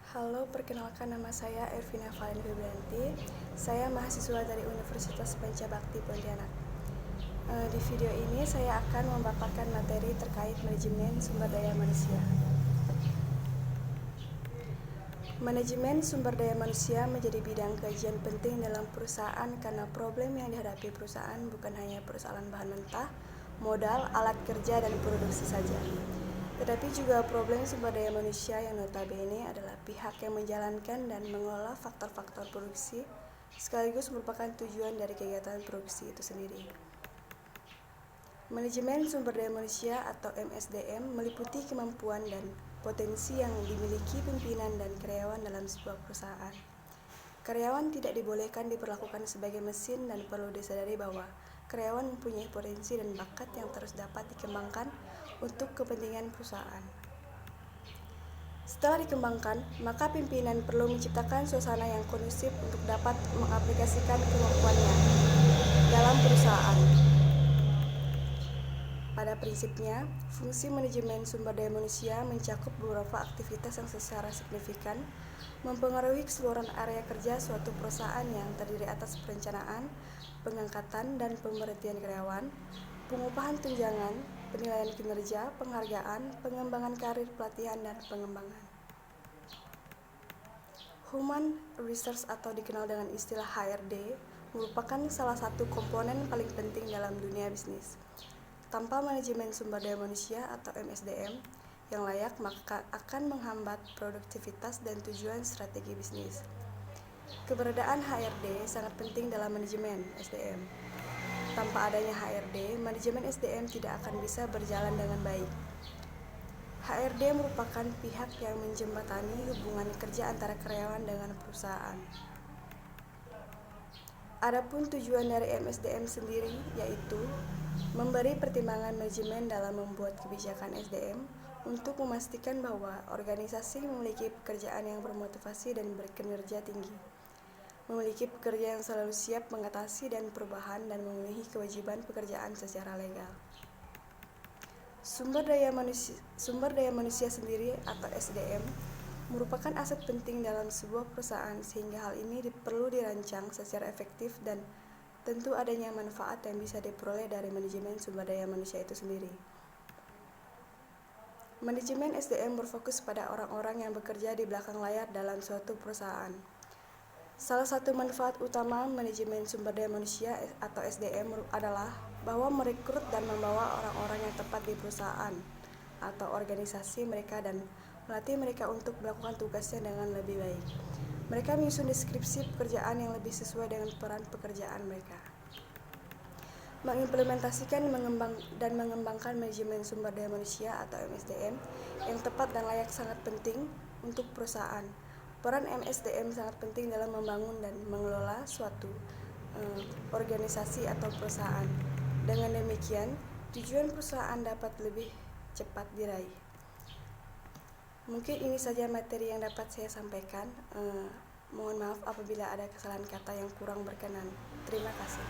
Halo, perkenalkan nama saya Ervina Valen Febrianti. Saya mahasiswa dari Universitas Pancabakti Pontianak. Di video ini saya akan memaparkan materi terkait manajemen sumber daya manusia. Manajemen sumber daya manusia menjadi bidang kajian penting dalam perusahaan karena problem yang dihadapi perusahaan bukan hanya persoalan bahan mentah, modal, alat kerja, dan produksi saja, tetapi juga problem sumber daya manusia yang notabene adalah pihak yang menjalankan dan mengelola faktor-faktor produksi, sekaligus merupakan tujuan dari kegiatan produksi itu sendiri. Manajemen sumber daya manusia atau MSDM meliputi kemampuan dan potensi yang dimiliki pimpinan dan karyawan dalam sebuah perusahaan. Karyawan tidak dibolehkan diperlakukan sebagai mesin dan perlu disadari bahwa karyawan mempunyai potensi dan bakat yang terus dapat dikembangkan untuk kepentingan perusahaan. Setelah dikembangkan, maka pimpinan perlu menciptakan suasana yang kondusif untuk dapat mengaplikasikan kemampuannya dalam perusahaan. Pada prinsipnya, fungsi manajemen sumber daya manusia mencakup beberapa aktivitas yang secara signifikan mempengaruhi keseluruhan area kerja suatu perusahaan yang terdiri atas perencanaan, pengangkatan dan pemberhentian karyawan, pengupahan tunjangan, penilaian kinerja, penghargaan, pengembangan karir, pelatihan, dan pengembangan. Human Resource atau dikenal dengan istilah HRD merupakan salah satu komponen paling penting dalam dunia bisnis. Tanpa manajemen sumber daya manusia atau MSDM yang layak, maka akan menghambat produktivitas dan tujuan strategi bisnis. Keberadaan HRD sangat penting dalam manajemen SDM. Tanpa adanya HRD, manajemen SDM tidak akan bisa berjalan dengan baik. HRD merupakan pihak yang menjembatani hubungan kerja antara karyawan dengan perusahaan. Adapun tujuan dari MSDM sendiri yaitu memberi pertimbangan manajemen dalam membuat kebijakan SDM untuk memastikan bahwa organisasi memiliki pekerjaan yang bermotivasi dan berkinerja tinggi, memiliki pekerja yang selalu siap mengatasi dan perubahan dan memenuhi kewajiban pekerjaan secara legal. Sumber daya manusia sendiri atau SDM merupakan aset penting dalam sebuah perusahaan sehingga hal ini perlu dirancang secara efektif dan tentu adanya manfaat yang bisa diperoleh dari manajemen sumber daya manusia itu sendiri. Manajemen SDM berfokus pada orang-orang yang bekerja di belakang layar dalam suatu perusahaan. Salah satu manfaat utama manajemen sumber daya manusia atau SDM adalah bahwa merekrut dan membawa orang-orang yang tepat di perusahaan atau organisasi mereka dan melatih mereka untuk melakukan tugasnya dengan lebih baik. Mereka menyusun deskripsi pekerjaan yang lebih sesuai dengan peran pekerjaan mereka. Mengimplementasikan dan mengembangkan manajemen sumber daya manusia atau MSDM yang tepat dan layak sangat penting untuk perusahaan. Peran MSDM sangat penting dalam membangun dan mengelola suatu organisasi atau perusahaan. Dengan demikian, tujuan perusahaan dapat lebih cepat diraih. Mungkin ini saja materi yang dapat saya sampaikan. Mohon maaf apabila ada kesalahan kata yang kurang berkenan. Terima kasih.